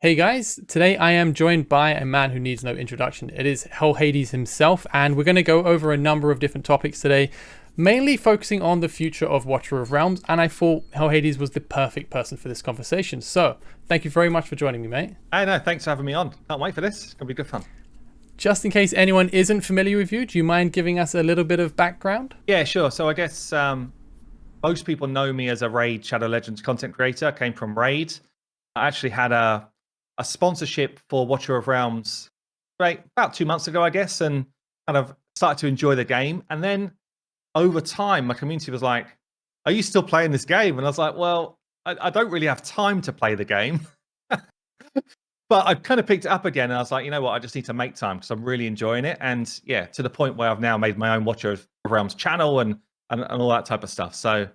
Hey guys, today I am joined by a man who needs no introduction. It is Hell Hades himself, and we're going to go over a number of different topics today, mainly focusing on the future of Watcher of Realms, and I thought Hell Hades was the perfect person for this conversation. So, thank you very much for joining me, mate. Hey, no, thanks for having me on. Can't wait for this. It's going to be good fun. Just in case anyone isn't familiar with you, do you mind giving us a little bit of background? Yeah, sure. So I guess most people know me as a Raid Shadow Legends content creator. I came from Raid. I actually had a sponsorship for Watcher of Realms about 2 months ago, I guess, and kind of started to enjoy the game. And then over time, my community was like, "Are you still playing this game?" And I was like, "Well, I don't really have time to play the game." But I kind of picked it up again, and I was like, you know what? I just need to make time because I'm really enjoying it. And yeah, to the point where I've now made my own Watcher of Realms channel and all that type of stuff. So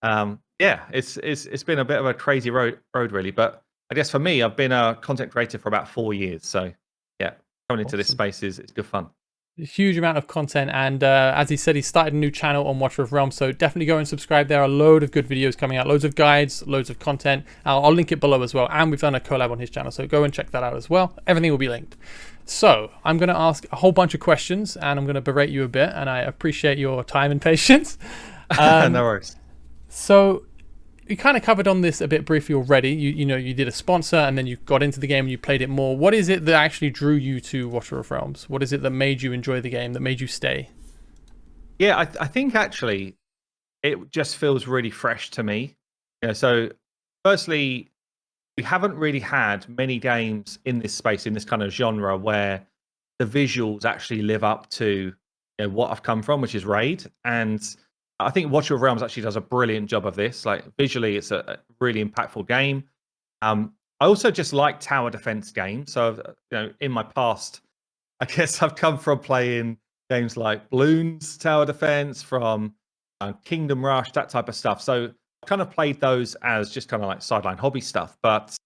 yeah, it's been a bit of a crazy road really. But I guess for me, I've been a content creator for about 4 years. So yeah, coming into this space is good fun. A huge amount of content, and as he said, he started a new channel on Watcher of Realms, so definitely go and subscribe. There are a load of good videos coming out, loads of guides, loads of content. I'll link it below as well, and we've done a collab on his channel, so go and check that out as well. Everything will be linked. So I'm going to ask a whole bunch of questions, and I'm going to berate you a bit, and I appreciate your time and patience. No worries. So you kind of covered on this a bit briefly already. You did a sponsor and then you got into the game and you played it more. What is it that actually drew you to Watcher of Realms? What is it that made you enjoy the game, that made you stay? Yeah, I think actually it just feels really fresh to me. So firstly, we haven't really had many games in this space, in this kind of genre, where the visuals actually live up to what I've come from, which is Raid. And I think Watcher of Realms actually does a brilliant job of this. Like visually, it's a really impactful game. I also just like tower defense games. So in my past, I guess I've come from playing games like Bloons Tower Defense, from Kingdom Rush, that type of stuff. So I've kind of played those as just kind of like sideline hobby stuff. But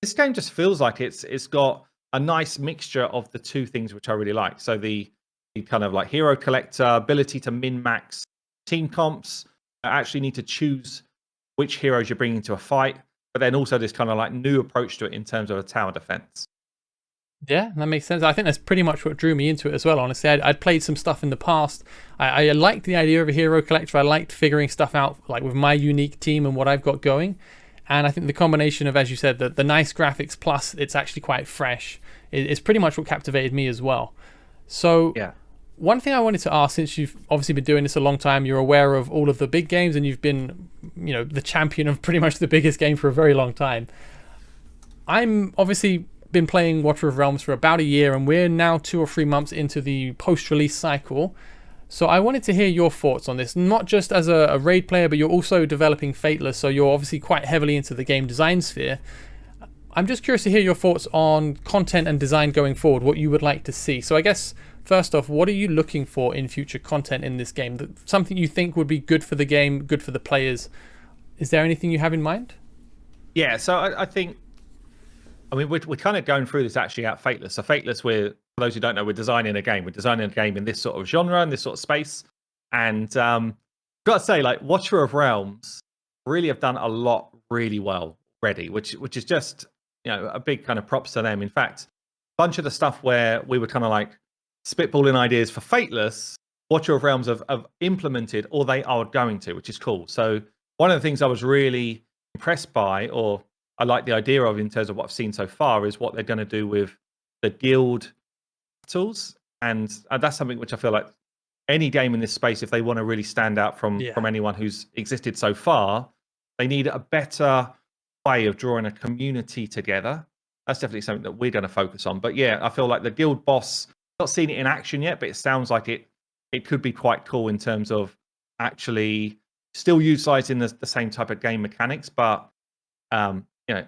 this game just feels like it's got a nice mixture of the two things which I really like. So the kind of like hero collector, ability to min-max team comps, actually need to choose which heroes you're bringing to a fight, but then also this kind of like new approach to it in terms of a tower defense. Yeah, that makes sense. I think that's pretty much what drew me into it as well, honestly. I'd played some stuff in the past. I liked the idea of a hero collector. I liked figuring stuff out like with my unique team and what I've got going. And I think the combination of, as you said, the nice graphics plus it's actually quite fresh is pretty much what captivated me as well. So yeah. One thing I wanted to ask, since you've obviously been doing this a long time, you're aware of all of the big games and you've been, the champion of pretty much the biggest game for a very long time. I'm obviously been playing Watcher of Realms for about a year and we're now 2 or 3 months into the post-release cycle. So I wanted to hear your thoughts on this, not just as a raid player, but you're also developing Fateless, so you're obviously quite heavily into the game design sphere. I'm just curious to hear your thoughts on content and design going forward, what you would like to see. So I guess, first off, what are you looking for in future content in this game? Something you think would be good for the game, good for the players. Is there anything you have in mind? Yeah, so I think, we're kind of going through this actually at Fateless. So Fateless, for those who don't know, we're designing a game. We're designing a game in this sort of genre, in this sort of space. And I've got to say, like, Watcher of Realms really have done a lot really well already, which is just, a big kind of props to them. In fact, a bunch of the stuff where we were kind of like spitballing ideas for Fateless, Watcher of Realms have implemented, or they are going to, which is cool. So one of the things I was really impressed by, or I like the idea of in terms of what I've seen so far, is what they're going to do with the guild tools. And that's something which I feel like any game in this space, if they want to really stand out from anyone who's existed so far, they need a better way of drawing a community together. That's definitely something that we're going to focus on. But yeah, I feel like the guild boss, not seen it in action yet, but it sounds like it could be quite cool in terms of actually still utilizing the same type of game mechanics, but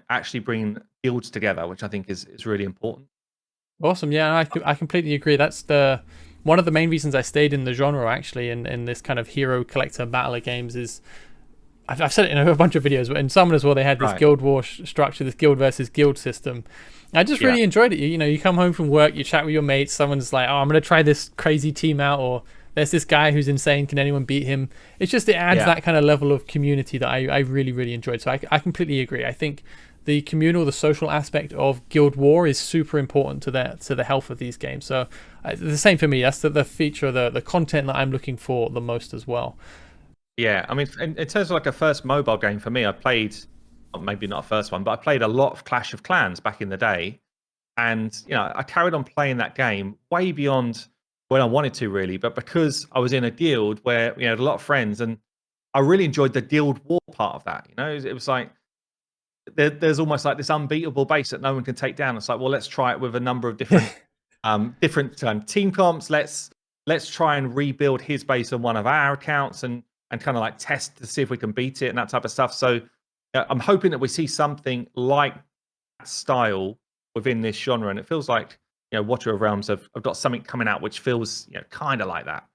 actually bringing guilds together, which I think is really important. Awesome. Yeah, I completely agree. That's one of the main reasons I stayed in the genre, actually, in this kind of hero collector battler games is, I've said it in a bunch of videos, but in some as well, they had this guild war structure, this guild versus guild system. I just really enjoyed it. You come home from work, you chat with your mates, someone's like, oh, I'm going to try this crazy team out, or there's this guy who's insane, can anyone beat him? It adds that kind of level of community that I really, really enjoyed. So I completely agree. I think the communal, the social aspect of Guild War is super important to the health of these games. So the same for me. That's the feature, the content that I'm looking for the most as well. Yeah, I mean, in terms of like a first mobile game for me, I played, maybe not a first one, but I played a lot of Clash of Clans back in the day. And, I carried on playing that game way beyond when I wanted to, really. But because I was in a guild where we had a lot of friends, and I really enjoyed the guild war part of that. It was like there's almost like this unbeatable base that no one can take down. It's like, well, let's try it with a number of different team comps. Let's try and rebuild his base on one of our accounts and kind of like test to see if we can beat it and that type of stuff. So I'm hoping that we see something like that style within this genre, and it feels like Watcher of Realms have got something coming out which feels kind of like that.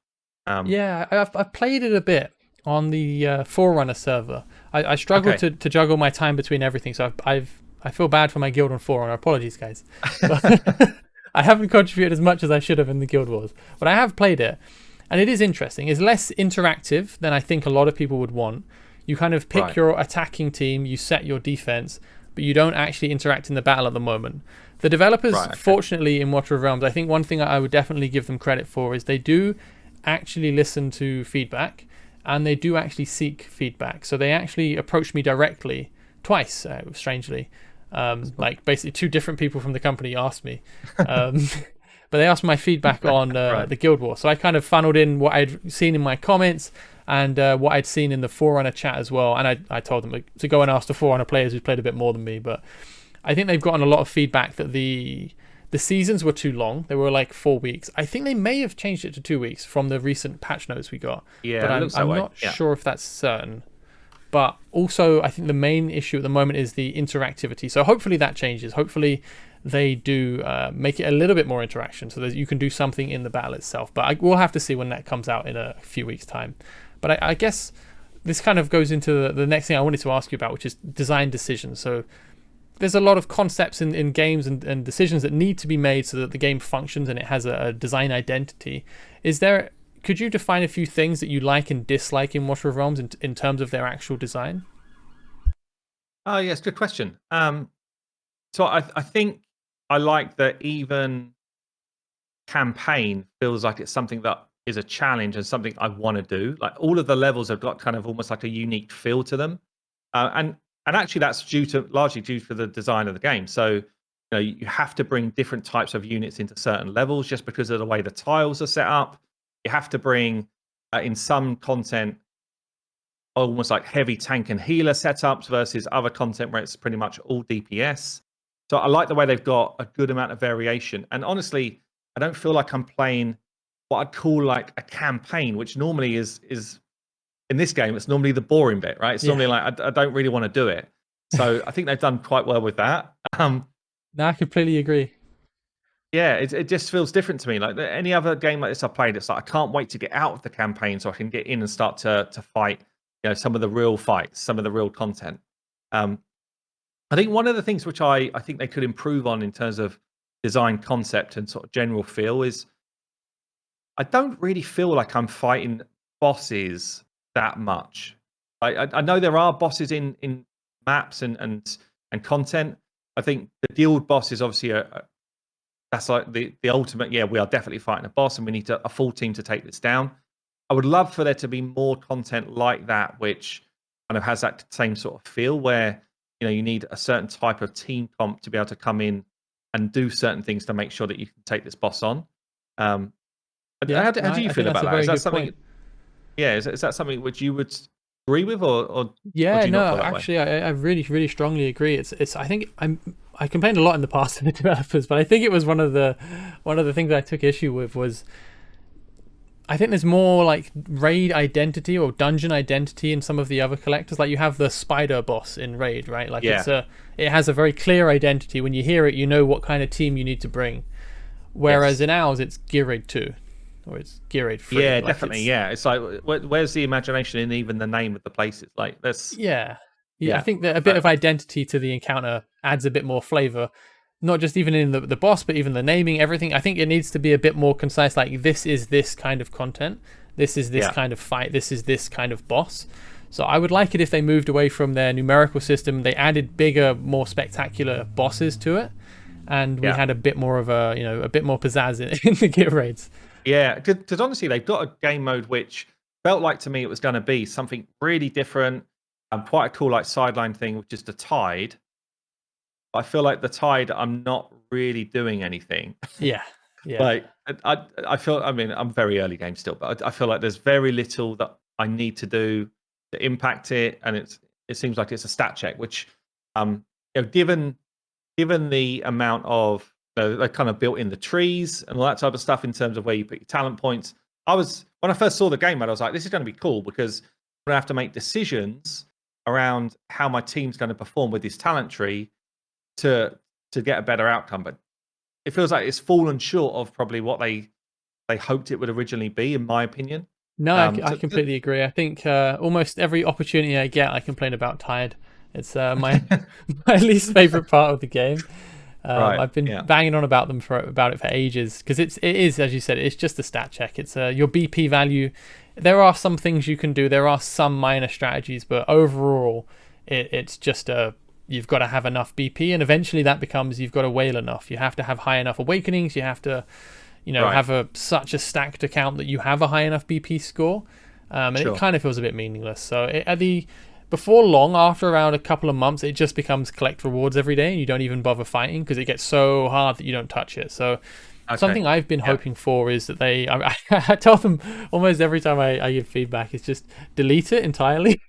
Yeah, I've played it a bit on the Forerunner server. I struggle to juggle my time between everything, so I feel bad for my guild on Forerunner. Apologies, guys. But I haven't contributed as much as I should have in the Guild Wars, but I have played it, and it is interesting. It's less interactive than I think a lot of people would want. You kind of pick your attacking team, you set your defense, but you don't actually interact in the battle at the moment. The developers, fortunately, in Watcher of Realms, I think one thing I would definitely give them credit for is they do actually listen to feedback, and they do actually seek feedback. So they actually approached me directly twice, strangely. Like basically two different people from the company asked me. But they asked my feedback on the Guild War. So I kind of funneled in what I'd seen in my comments and what I'd seen in the Forerunner chat as well. And I told them to go and ask the Forerunner players who played a bit more than me. But I think they've gotten a lot of feedback that the seasons were too long. They were like 4 weeks. I think they may have changed it to 2 weeks from the recent patch notes we got. Yeah, but I'm not sure if that's certain. But also, I think the main issue at the moment is the interactivity. So hopefully that changes. Hopefully they do make it a little bit more interaction so that you can do something in the battle itself. But we'll have to see when that comes out in a few weeks' time. But I guess this kind of goes into the next thing I wanted to ask you about, which is design decisions. So there's a lot of concepts in games and decisions that need to be made so that the game functions and it has a design identity. Could you define a few things that you like and dislike in Watcher of Realms in terms of their actual design? Oh, yes, good question. So I think I like that even campaign feels like it's something that is a challenge and something I want to do. Like all of the levels have got kind of almost like a unique feel to them, and actually that's largely due to the design of the game. So you have to bring different types of units into certain levels just because of the way the tiles are set up. You have to bring in some content almost like heavy tank and healer setups versus other content where it's pretty much all DPS. So I like the way they've got a good amount of variation. And honestly, I don't feel like I'm playing what I'd call like a campaign, which normally is in this game, it's normally the boring bit, right? It's normally like I don't really want to do it. So I think they've done quite well with that. No, I completely agree. Yeah, it just feels different to me. Like any other game like this I played, it's like I can't wait to get out of the campaign so I can get in and start to fight, some of the real fights, some of the real content. I think one of the things which I think they could improve on in terms of design concept and sort of general feel is I don't really feel like I'm fighting bosses that much. I know there are bosses in maps and content. I think the guild boss is obviously that's like the ultimate. Yeah, we are definitely fighting a boss, and we need a full team to take this down. I would love for there to be more content like that, which kind of has that same sort of feel where you need a certain type of team comp to be able to come in and do certain things to make sure that you can take this boss on. How do you feel about that? Is that something? Point. Yeah, is that something which you would agree with, or yeah, no, actually, I really, really strongly agree. It's. I think I complained a lot in the past to the developers, but I think it was one of the things I took issue with was I think there's more like raid identity or dungeon identity in some of the other collectors. Like you have the spider boss in raid, right? Like it has a very clear identity. When you hear it, you know what kind of team you need to bring. Whereas in ours, it's Gear Raid 2 or it's Gear Raid 3. Yeah, like definitely. It's like where's the imagination in even the name of the places? Like that's yeah. I think that a bit of identity to the encounter adds a bit more flavor. Not just even in the boss, but even the naming, everything. I think it needs to be a bit more concise. Like this is this kind of content. This is this kind of fight. This is this kind of boss. So I would like it if they moved away from their numerical system. They added bigger, more spectacular bosses to it, and we had a bit more of a bit more pizzazz in the gear raids. Yeah, because honestly, they've got a game mode which felt like to me it was going to be something really different and quite a cool like sideline thing, which is the tide. I feel like the tide, I'm not really doing anything. Yeah, yeah. Like I feel, I mean, I'm very early game still, but I feel like there's very little that I need to do to impact it, and it seems like it's a stat check, which given the amount of they kind of built in the trees and all that type of stuff in terms of where you put your talent points. When I first saw the game mode, I was like, this is going to be cool because I'm going to have to make decisions around how my team's going to perform with this talent tree to get a better outcome. But it feels like it's fallen short of probably what they hoped it would originally be, in my opinion. No, I completely agree. I think almost every opportunity I get, I complain about Tide. It's my my least favorite part of the game. I've been banging on about it for ages because it is, as you said, it's just a stat check. It's your BP value. There are some things you can do. There are some minor strategies, but overall, it's just you've got to have enough BP, and eventually that becomes you've got to whale enough. You have to have high enough awakenings. You have to, have such a stacked account that you have a high enough BP score, and it kind of feels a bit meaningless. So before long, after around a couple of months, it just becomes collect rewards every day, and you don't even bother fighting because it gets so hard that you don't touch it. So something I've been hoping for is that I tell them almost every time I give feedback, is just delete it entirely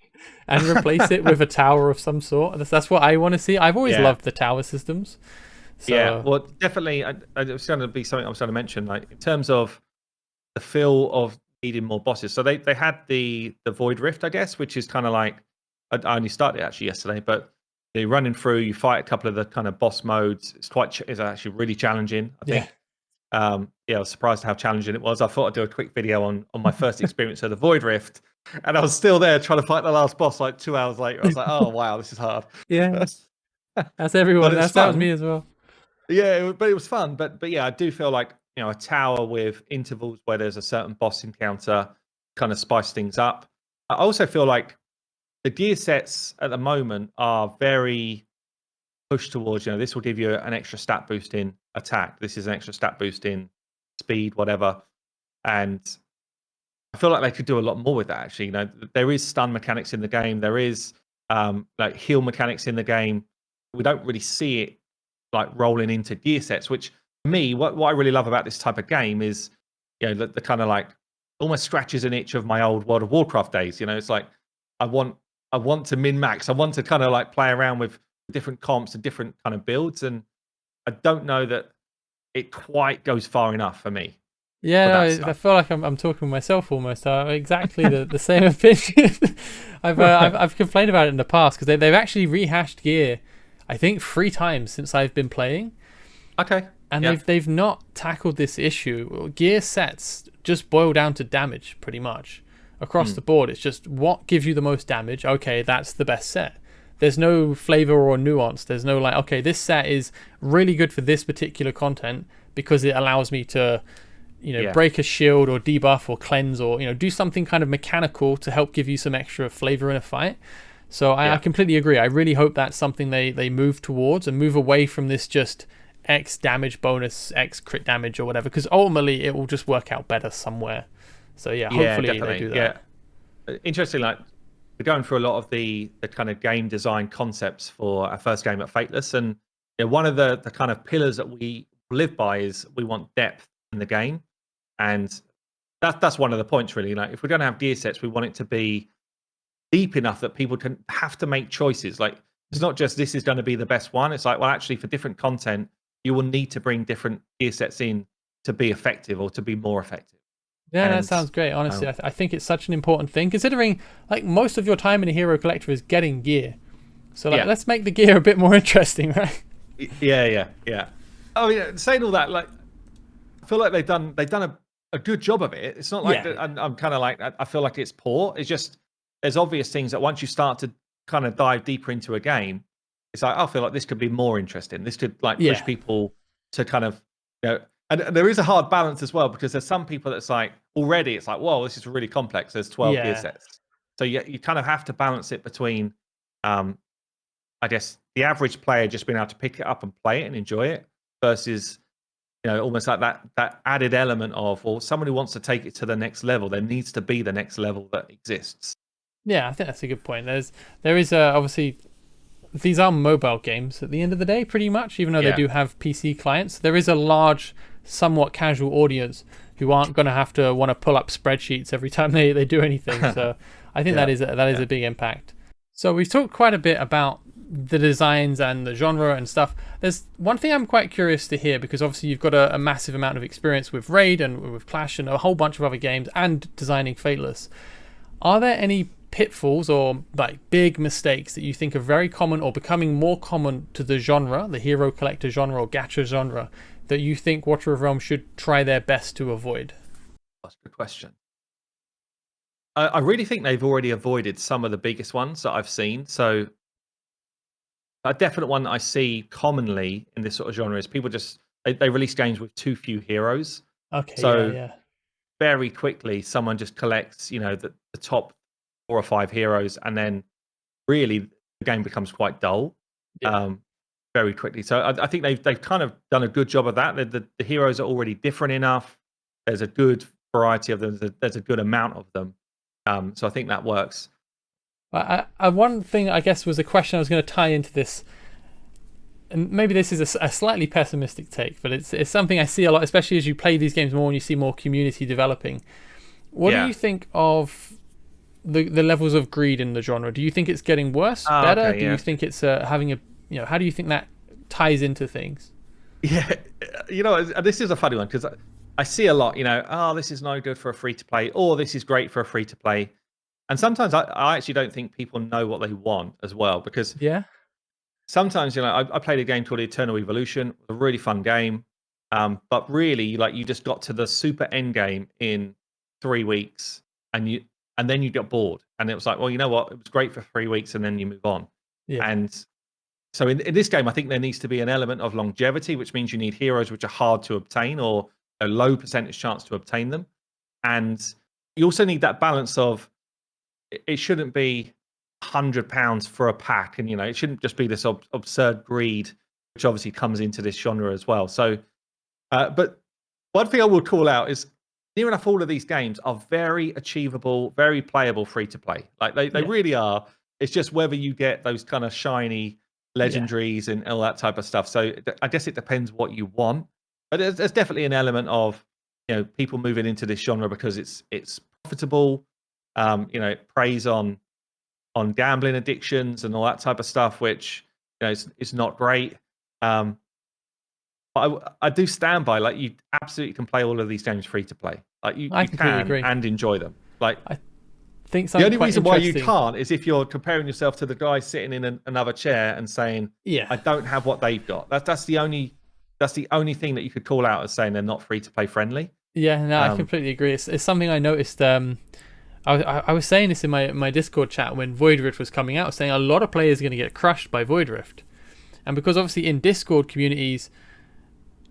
and replace it with a tower of some sort. That's what I want to see. I've always loved the tower systems. So, yeah, well, definitely, it's going to be something I was going to mention, like in terms of the feel of needing more bosses. So they had the Void Rift, I guess, which is kind of like, I only started it actually yesterday, but you're running through, you fight a couple of the kind of boss modes. It's actually really challenging, I think. I was surprised how challenging it was. I thought I'd do a quick video on my first experience of the Void Rift, and I was still there trying to fight the last boss like 2 hours later. I was like, oh wow, this is hard. Yeah, that's everyone. That was me as well. Yeah, but it was fun. But yeah, I do feel like a tower with intervals where there's a certain boss encounter kind of spice things up. I also feel like the gear sets at the moment are very pushed towards, this will give you an extra stat boost in attack. This is an extra stat boost in speed, whatever. And I feel like they could do a lot more with that, actually. There is stun mechanics in the game. There is like heal mechanics in the game. We don't really see it like rolling into gear sets, which for me, what I really love about this type of game is, the kind of like almost scratches an itch of my old World of Warcraft days. It's like, I want to min-max. I want to kind of like play around with different comps and different kind of builds. And I don't know that it quite goes far enough for me. Yeah, I feel like I'm talking with myself almost. Exactly the same opinion. I've complained about it in the past because they've actually rehashed gear, I think 3 times since I've been playing. Okay. And they've not tackled this issue. Gear sets just boil down to damage pretty much. Across the board, it's just what gives you the most damage. Okay, that's the best set. There's no flavor or nuance. There's no like, okay, this set is really good for this particular content because it allows me to, break a shield or debuff or cleanse or, do something kind of mechanical to help give you some extra flavor in a fight. So I completely agree. I really hope that's something they move towards and move away from this just X damage bonus, X crit damage or whatever, because ultimately it will just work out better somewhere. So hopefully they do that. Yeah, interesting. Like we're going through a lot of the kind of game design concepts for our first game at Fateless, and one of the kind of pillars that we live by is we want depth in the game, and that's one of the points really. Like if we're going to have gear sets, we want it to be deep enough that people can have to make choices. Like it's not just this is going to be the best one. It's like, well, actually, for different content, you will need to bring different gear sets in to be effective or to be more effective. Yeah, that sounds great. Honestly, I think it's such an important thing, considering like most of your time in a hero collector is getting gear. So let's make the gear a bit more interesting, right? Yeah. Oh yeah, saying all that, like I feel like they've done a good job of it. It's not like I'm kind of like I feel like it's poor. It's just there's obvious things that once you start to kind of dive deeper into a game, it's like I feel like this could be more interesting. This could like push people to kind of and there is a hard balance as well because there's some people that's like already it's like, whoa, this is really complex. There's 12 gear sets. So you kind of have to balance it between, I guess, the average player just being able to pick it up and play it and enjoy it versus, almost like that added element of, well, someone who wants to take it to the next level, there needs to be the next level that exists. Yeah, I think that's a good point. There is obviously these are mobile games at the end of the day, pretty much, even though they do have PC clients. There is a large, somewhat casual audience who aren't going to have to want to pull up spreadsheets every time they do anything. So I think that is a big impact. So we've talked quite a bit about the designs and the genre and stuff. There's one thing I'm quite curious to hear, because obviously you've got a massive amount of experience with Raid and with Clash and a whole bunch of other games and designing Fateless. Are there any pitfalls or like big mistakes that you think are very common or becoming more common to the genre, the hero collector genre or gacha genre, that you think Watcher of Realms should try their best to avoid? That's a good question. I really think they've already avoided some of the biggest ones that I've seen. So a definite one that I see commonly in this sort of genre is people just they release games with too few heroes. Okay, So very quickly someone just collects, the top 4 or 5 heroes, and then really the game becomes quite dull very quickly. So I think they've kind of done a good job of that. The heroes are already different enough. There's a good variety of them. There's a good amount of them. So I think that works. One thing I guess was a question I was going to tie into this, and maybe this is a slightly pessimistic take, but it's something I see a lot, especially as you play these games more and you see more community developing. What do you think of the levels of greed in the genre? Do you think it's getting worse, better? Okay, do you think it's having a, how do you think that ties into things? Yeah, this is a funny one because I see a lot, this is no good for a free to play, or this is great for a free to play. And sometimes I actually don't think people know what they want as well, because sometimes, I played a game called Eternal Evolution. It was a really fun game. But really, like, you just got to the super end game in 3 weeks and then you got bored. And it was like, well, you know what? It was great for 3 weeks and then you move on. Yeah. And so in this game, I think there needs to be an element of longevity, which means you need heroes which are hard to obtain or a low percentage chance to obtain them. And you also need that balance of, it shouldn't be £100 for a pack, and it shouldn't just be this absurd greed, which obviously comes into this genre as well. So, but one thing I will call out is near enough all of these games are very achievable, very playable, free to play. Like they really are. It's just whether you get those kind of shiny legendaries and all that type of stuff. So I guess it depends what you want, but there's definitely an element of people moving into this genre because it's profitable. It preys on gambling addictions and all that type of stuff, which is not great. But I do stand by, like, you absolutely can play all of these games free to play. Like you can agree. And enjoy them. Like, I think the only reason why you can't is if you're comparing yourself to the guy sitting in another chair and saying, I don't have what they've got. That's the only thing that you could call out as saying they're not free to play friendly. Yeah, no, I completely agree. It's something I noticed. I was saying this in my Discord chat when Void Rift was coming out, saying a lot of players are going to get crushed by Void Rift. And because obviously in Discord communities,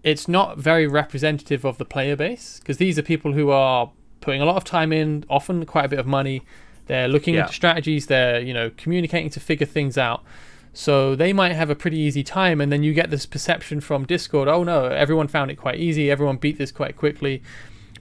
it's not very representative of the player base, because these are people who are putting a lot of time in, often quite a bit of money. They're looking into strategies, they're communicating to figure things out. So they might have a pretty easy time, and then you get this perception from Discord, oh no, everyone found it quite easy, everyone beat this quite quickly.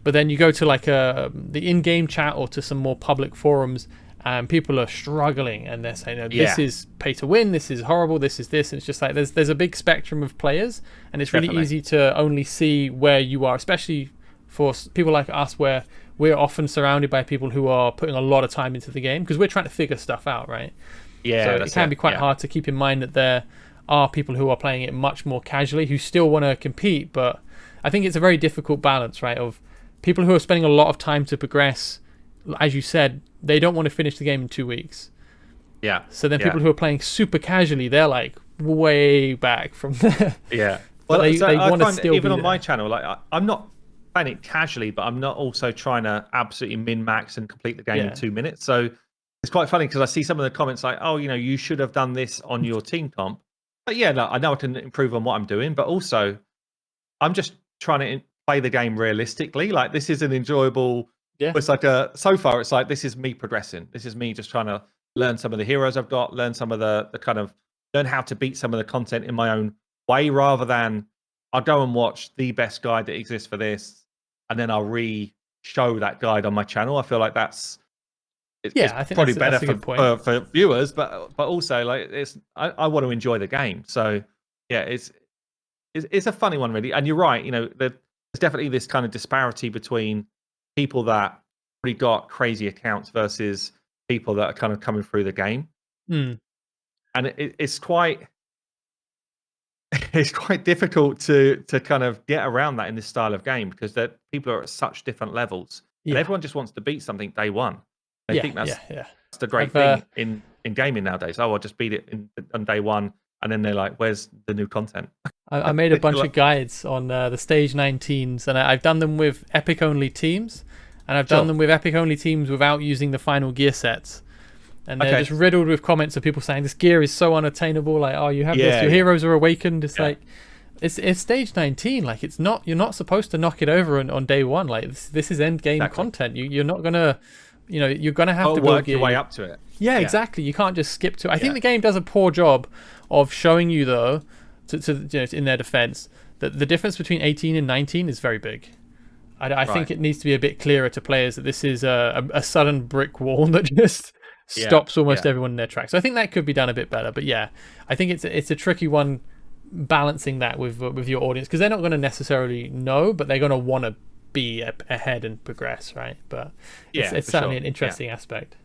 But then you go to like the in-game chat or to some more public forums, and people are struggling, and they're saying, this is pay to win, this is horrible, this is this. And it's just like there's a big spectrum of players, and it's really easy to only see where you are, especially for people like us, where we're often surrounded by people who are putting a lot of time into the game because we're trying to figure stuff out, right? Yeah, so it can be quite hard to keep in mind that there are people who are playing it much more casually who still want to compete. But I think it's a very difficult balance, right, of people who are spending a lot of time to progress. As you said, they don't want to finish the game in 2 weeks. Yeah. So then people who are playing super casually, they're like way back from there. Yeah. Well, they want to still even be on there. my channel, like I'm not playing it casually, but I'm not also trying to absolutely min-max and complete the game in 2 minutes. So it's quite funny because I see some of the comments like, oh, you should have done this on your team comp. But yeah, no, I know I can improve on what I'm doing, but also I'm just trying to play the game realistically. Like, this is an enjoyable Yeah. It's like so far it's like this is me progressing. This is me just trying to learn some of the heroes I've got, learn some of the kind of learn how to beat some of the content in my own way, rather than I'll go and watch the best guide that exists for this, and then I'll show that guide on my channel. I feel like it's Yeah, I think probably that's better a good point. for viewers, but also like I want to enjoy the game. So yeah, it's a funny one really. And you're right, there's definitely this kind of disparity between people that already got crazy accounts versus people that are kind of coming through the game. Mm. And it's quite it's quite difficult to kind of get around that in this style of game, because that people are at such different levels, and Yeah. everyone just wants to beat something day one. They Yeah. think Yeah. Yeah. that's the great I've thing in gaming nowadays. Oh, I'll just beat it on day one, and then they're like, "Where's the new content?" I made a bunch of guides on the stage 19s, and I've done them with epic only teams, and I've done them with epic only teams without using the final gear sets. And they're just riddled with comments of people saying this gear is so unattainable. Like, oh, you have this, your heroes are awakened. It's like, it's stage 19. Like, it's not, you're not supposed to knock it over on day one. Like, this is end game content. You're not gonna, you're gonna have to work your way up to it. Yeah, exactly. You can't just skip to. I think the game does a poor job of showing you, though, to in their defense, that the difference between 18 and 19 is very big. I think it needs to be a bit clearer to players that this is a sudden brick wall that just stops almost everyone in their tracks. So I think that could be done a bit better. But yeah, I think it's a tricky one balancing that with your audience, because they're not going to necessarily know, but they're going to want to be ahead and progress, right? But it's certainly an interesting aspect.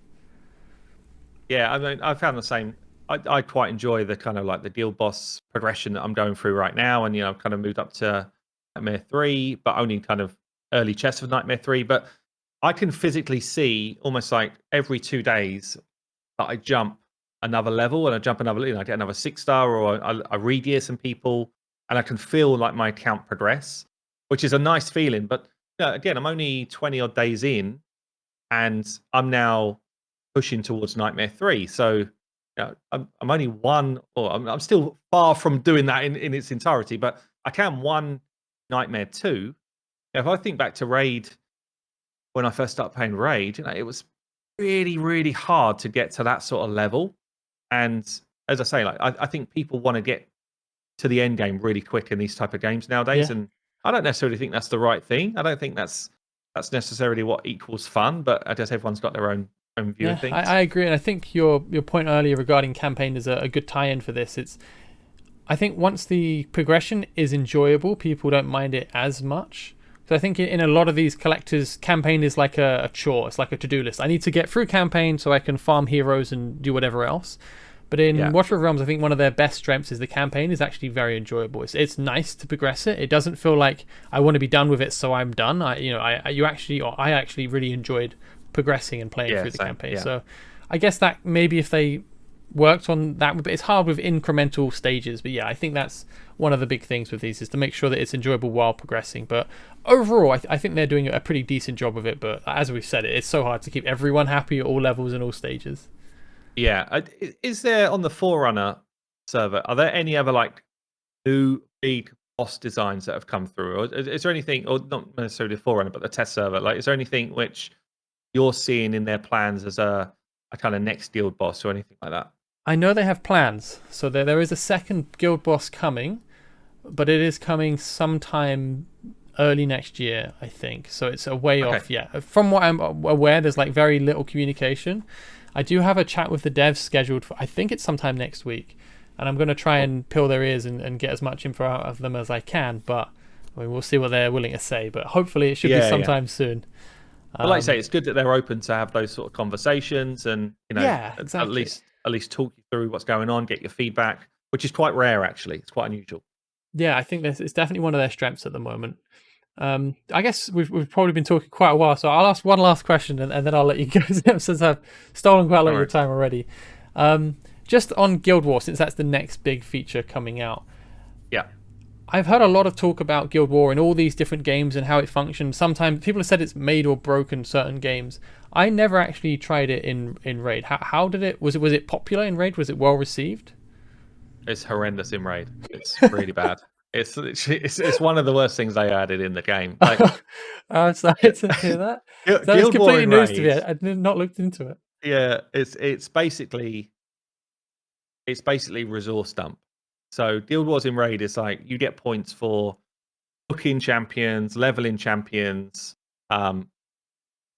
Yeah, I mean, I found the same. I quite enjoy the kind of like the guild boss progression that I'm going through right now, and I've kind of moved up to Nightmare 3, but only kind of early chests of Nightmare 3. But I can physically see almost like every 2 days that I jump another level, and I jump another, I get another 6-star, or I re-gear some people, and I can feel like my account progress, which is a nice feeling. But again, I'm only 20 odd days in, and I'm now pushing towards Nightmare 3. So I'm only one, or I'm still far from doing that in its entirety, but I can one Nightmare 2. If I think back to Raid, when I first started playing Raid, it was really, really hard to get to that sort of level. And as I say, like I think people want to get to the end game really quick in these type of games nowadays, and I don't necessarily think that's the right thing. I don't think that's necessarily what equals fun, but I guess everyone's got their own view of things. I agree, and I think your point earlier regarding campaign is a good tie-in for this. I think once the progression is enjoyable, people don't mind it as much. So I think in a lot of these collectors, campaign is like a chore. It's like a to-do list. I need to get through campaign so I can farm heroes and do whatever else. But in Watcher of Realms, I think one of their best strengths is the campaign is actually very enjoyable. It's nice to progress it. It doesn't feel like I want to be done with it, so I'm done. I actually really enjoyed progressing and playing through the campaign. So I guess that maybe if they worked on that, but it's hard with incremental stages. But yeah, I think that's one of the big things with these, is to make sure that it's enjoyable while progressing. But overall, I think they're doing a pretty decent job of it. But as we've said, it's so hard to keep everyone happy at all levels and all stages. Yeah. Is there, on the Forerunner server, are there any other like new big boss designs that have come through? Or is there anything, or not necessarily the Forerunner, but the test server? Like, is there anything which you're seeing in their plans as a kind of next guild boss or anything like that? I know they have plans. So there is a second guild boss coming, but it is coming sometime early next year, I think. So it's a way off. Yeah. From what I'm aware, there's like very little communication. I do have a chat with the devs scheduled for, I think it's sometime next week, and I'm going to try and peel their ears and get as much info out of them as I can. But I mean, we'll see what they're willing to say. But hopefully it should be sometime soon. But like I say, it's good that they're open to have those sort of conversations, and exactly. at least talk you through what's going on, get your feedback, which is quite rare actually. It's quite unusual. Yeah, I think it's definitely one of their strengths at the moment. I guess we've probably been talking quite a while, so I'll ask one last question and then I'll let you go, since I've stolen quite a lot of your time already. Just on Guild War, since that's the next big feature coming out. Yeah. I've heard a lot of talk about Guild War and all these different games and how it functions. Sometimes people have said it's made or broken certain games. I never actually tried it in Raid. How did it? Was it popular in Raid? Was it well received? It's horrendous in Raid. It's really bad. It's one of the worst things they added in the game. Like, I'm sorry to hear that. That was Guild War completely in news to me. Raid. I did not looked into it. Yeah, it's basically resource dump. So Guild Wars in Raid is like you get points for booking champions, leveling champions,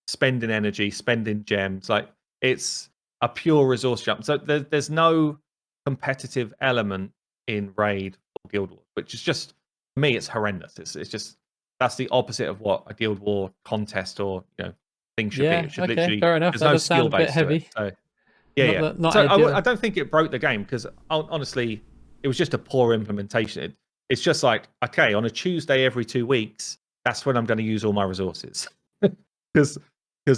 spending energy, spending gems. Like it's a pure resource jump. So there's no competitive element in Raid or Guild Wars, which is just, for me, it's horrendous. It's just, that's the opposite of what a Guild War contest or thing should be. It should literally, fair enough. there's That no does sound skill a bit base to heavy. it. So yeah. Not So ideal. I don't think it broke the game because honestly, it was just a poor implementation. It's just like, okay, on a Tuesday every 2 weeks, that's when I'm going to use all my resources because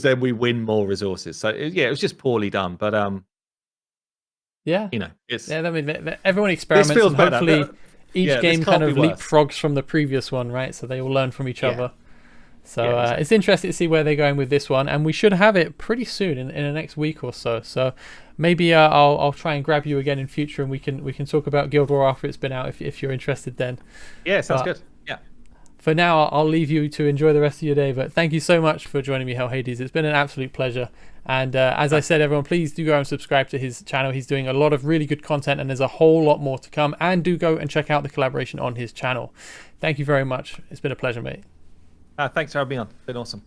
then we win more resources. So it was just poorly done. But it's I mean, everyone experiments. This feels and hopefully, better. each game kind of worse. leapfrogs from the previous one, right? So they all learn from each other. So exactly. It's interesting to see where they're going with this one, and we should have it pretty soon in the next week or so. So maybe I'll try and grab you again in future, and we can talk about Guild War after it's been out if you're interested then. Yeah, sounds good. Yeah. For now, I'll leave you to enjoy the rest of your day. But thank you so much for joining me, Hell Hades. It's been an absolute pleasure. And as I said, everyone, please do go and subscribe to his channel. He's doing a lot of really good content, and there's a whole lot more to come. And do go and check out the collaboration on his channel. Thank you very much. It's been a pleasure, mate. Thanks for having me on. It's been awesome.